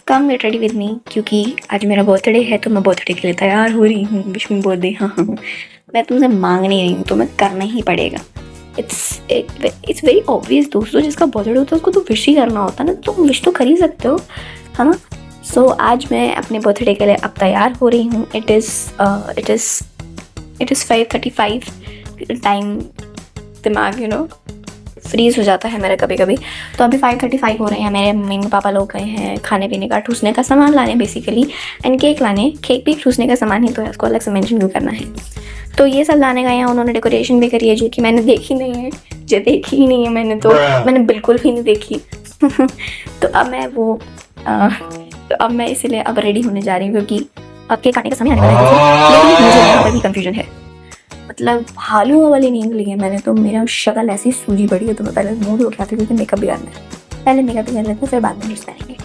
Come get ready with me, क्योंकि आज मेरा बर्थडे है तो मैं बर्थडे के लिए तैयार हो रही हूँ। Wish me birthday. हाँ हाँ, मैं तुमसे मांग नहीं रही हूँ, तो मैं करना ही पड़ेगा। इट्स वेरी ऑब्वियस दोस्तों, जिसका बर्थडे होता है उसको तो विश ही करना होता है ना, तो विश तो कर ही सकते हो, है ना। सो आज मैं अपने बर्थडे के लिए अब तैयार हो रही हूँ। It is 5:35 time. दिमाग फ्रीज़ हो जाता है मेरा कभी कभी। तो अभी 5:35 हो रहे हैं। मेरे मम्मी पापा लोग गए हैं खाने पीने का, ठूसने का सामान लाने बेसिकली, एंड केक लाने। केक भी ठूसने का सामान ही तो है, उसको अलग से मेंशन क्यों करना है। तो ये सब लाने गए हैं। उन्होंने डेकोरेशन भी करी है, जो कि मैंने देखी नहीं है, जो देखी ही नहीं है मैंने बिल्कुल भी नहीं देखी। तो अब मैं इसीलिए अब रेडी होने जा रही हूँ, क्योंकि अब केक काटने का समय आने वाला है। लेकिन मुझे यहाँ पर भी कंफ्यूजन है, मतलब हालुआ वाली नींद ली है मैंने, तो मेरा शक्ल ऐसी सूजी पड़ी है। तो मैं पहले मुँह धो के आती, क्योंकि मेकअप भी करना है। पहले मेकअप भी कर लेते हैं, फिर बाद में ड्रेस पहनेंगे।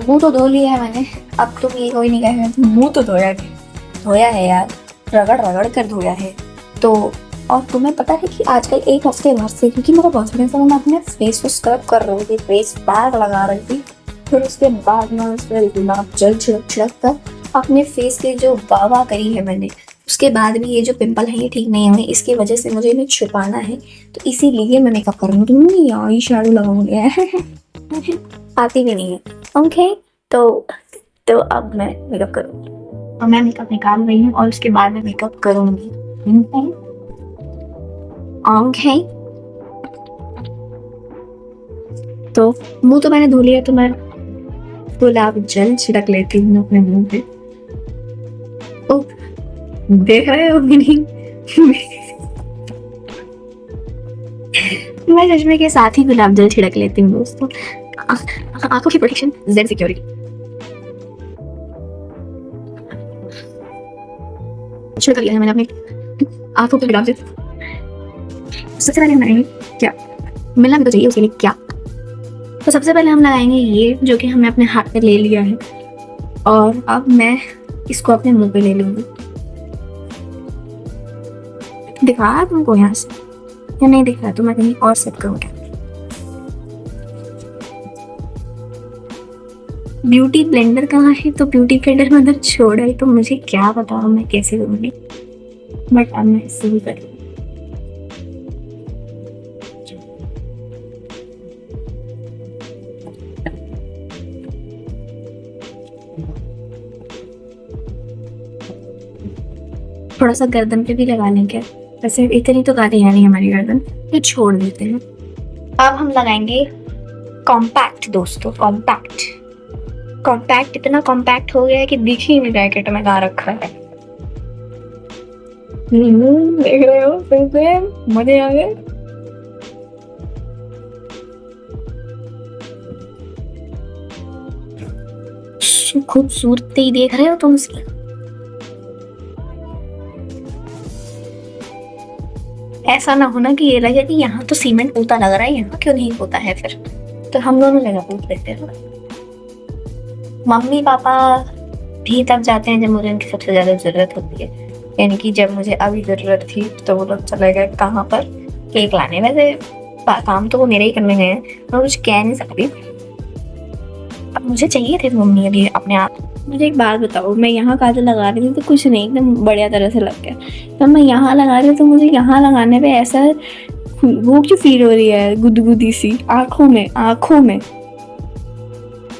मुँह तो धो लिया है मैंने। अब तुम ये कोई नहीं कहेगा मुँह तो धोया है यार, रगड़ कर धोया है। तो और तुम्हें पता है कि आजकल एक हफ्ते बाद से, क्योंकि मेरा बर्थडे था, मैं अपने फेस को स्क्रब कर रही थी, फेस पैक लगा रही थी। फिर उसके बाद मैं उस पर गुलाब जल छिड़क कर अपने फेस की जो वाह करी है मैंने, उसके बाद भी ये जो पिंपल है ये ठीक नहीं हुए। इसकी वजह से मुझे इन्हें छुपाना है, तो इसीलिए मैं मेकअप कर रही हूँ। आई शैडो लगाऊंगी। आती भी नहीं है। ओके, तो अब मैं मेकअप करूँगी, और मैं मेकअप निकाल रही हूँ और उसके बाद मैं मेकअप करूँगी। ओके, तो मुंह तो मैंने धो लिया, तो मैं गुलाब जल छिड़क लेती हूँ अपने मुंह पे। ओ, देख रहे हो मेरी मैं चश्मे के साथ ही गुलाब जल छिड़क लेती हूँ दोस्तों। आंखों की प्रोटेक्शन, जेड सिक्योरिटी। छिड़क लिया है मैंने अपनी आंखों पे गुलाब जल। सबसे पहले हम लगाएंगे क्या, मिलना भी तो चाहिए उसके लिए क्या। तो सबसे पहले हम लगाएंगे ये, जो कि हमने अपने हाथ में ले लिया है, और अब मैं इसको अपने मुंह पे ले लूंगी। दिखा रहा तुमको यहाँ से या नहीं दिख रहा, तो मैं कहीं और सेट करूँ क्या। ब्यूटी ब्लेंडर कहाँ है, तो ब्यूटी ब्लेंडर में अंदर छोड़ा है, तो मुझे क्या पता मैं कैसे करूँगी, बट अब मैं इससे भी करूँगी। थोड़ा सा गर्दन पे भी लगा लेंगे, वैसे इतनी तो गाड़ी है नहीं हमारी गर्दन, तो छोड़ देते हैं। अब हम लगाएंगे कॉम्पैक्ट दोस्तों, कॉम्पैक्ट इतना कॉम्पैक्ट हो गया है कि दिख ही नहीं रहा है कि मैं कहाँ रखा है। देख रहे हो, फिर से मजे आ गए। खूबसूरती देख रहे हो तुम इसकी। ऐसा ना होना कि ये लगे कि यहाँ तो सीमेंट पोता लग रहा है, यहाँ क्यों नहीं पोता है। फिर तो हम दोनों जगह पूछ लेते हैं। मम्मी पापा भी तब जाते हैं जब मुझे उनकी सबसे ज्यादा जरूरत होती है, यानी कि जब मुझे अभी जरूरत थी तो वो लोग चले गए कहाँ पर, केक लाने। वैसे काम तो वो मेरे ही करने गए हैं, मैं कुछ कह नहीं सकती। अब मुझे चाहिए थे मम्मी अभी अपने आप। मुझे एक बात बताओ, मैं यहाँ काजल लगा रही थी तो कुछ नहीं, एकदम बढ़िया तरह से लग गया। तो मैं यहाँ लगा रही हूँ, तो मुझे यहाँ लगाने पे ऐसा वो क्यों फील हो रही है, गुदगुदी सी आंखों में।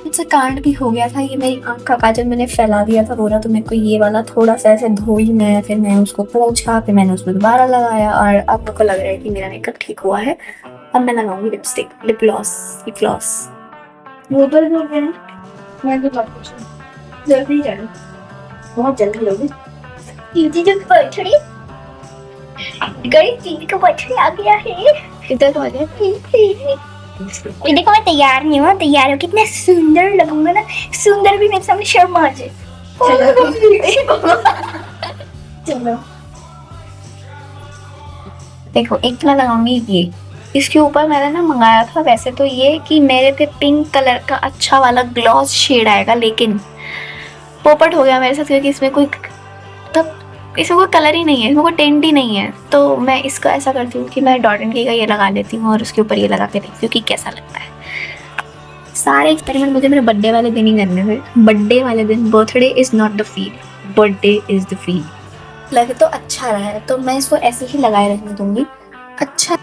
मुझसे कांड भी हो गया था, ये मेरी आँख का काजल मैंने फैला दिया था पूरा, तो मेरे को ये वाला थोड़ा सा ऐसे धोई मैं, फिर मैंने उसको पोंछा, फिर मैंने उसमें दोबारा लगाया, और अब मेरे को लग रहा है कि मेरा मेकअप ठीक हुआ है। अब मैं लगाऊंगी लिपस्टिक, लिप ग्लॉस। वो तो मैं तो जल्दी जाना, बहुत जल्दी लोगे। दीदी जो बर्थडे दीदी का बर्थडे आ गया है। इधर आ गया। ये देखो मैं तैयार नहीं हुआ, तैयार हो कितना सुंदर लगूंगा ना, सुंदर भी मेरे सामने शर्म आ जाए। चलो देखो, एक मैं लगाऊंगी ये, इसके ऊपर मैंने ना मंगाया था वैसे तो ये कि मेरे पे पिंक कलर का अच्छा वाला ग्लॉस शेड आएगा, लेकिन पोपट हो गया मेरे साथ, क्योंकि इसमें कोई कलर ही नहीं है, इसमें कोई टेंट ही नहीं है। तो मैं इसको ऐसा करती हूँ कि मैं डॉट एंड की का ये लगा लेती हूँ और उसके ऊपर ये लगा के देखती हूँ कि कैसा लगता है। सारे एक्सपेरिमेंट मुझे मेरे बर्थडे वाले दिन ही करने थे। बर्थडे वाले दिन, birthday is not the feed, birthday is the feed. लगे तो अच्छा रहा है तो मैं इसको ऐसे ही लगाए रखने दूंगी। अच्छा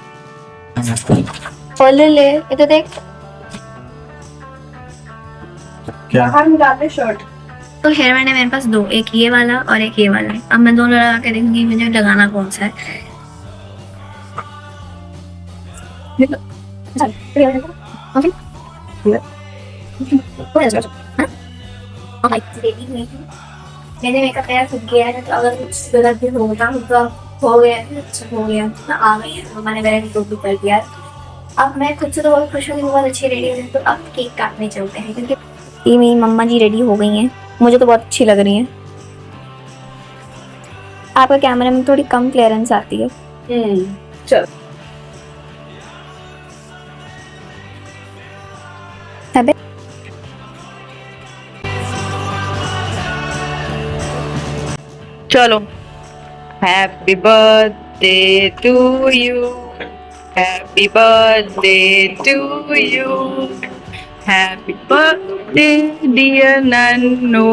फल ले, इधर देख। क्या बाहर निकाल ले शर्ट। तो हेयर बैंड है मेरे पास दो, एक ये वाला और एक ये वाला है। अब मैं दोनों लगा के देखूंगी मुझे लगाना कौन सा है। मैंने मेकअप तैयार खुद किया है तो अगर कुछ गलत भी होता तो हो गया, अच्छा हो गया, मैं आ गई है तो मैंने मेरा भी कर दिया। अब मैं खुद से तो बहुत खुश हूँ, बहुत अच्छी रेडी है। तो अब केक काटने चलते हैं क्योंकि ये मेरी मम्मा जी रेडी हो गई हैं, मुझे तो बहुत अच्छी लग रही हैं। आपका कैमरे में थोड़ी कम क्लियरेंस आती है। चल अबे चलो। Happy birthday to you, happy birthday to you, happy birthday dear Nannu.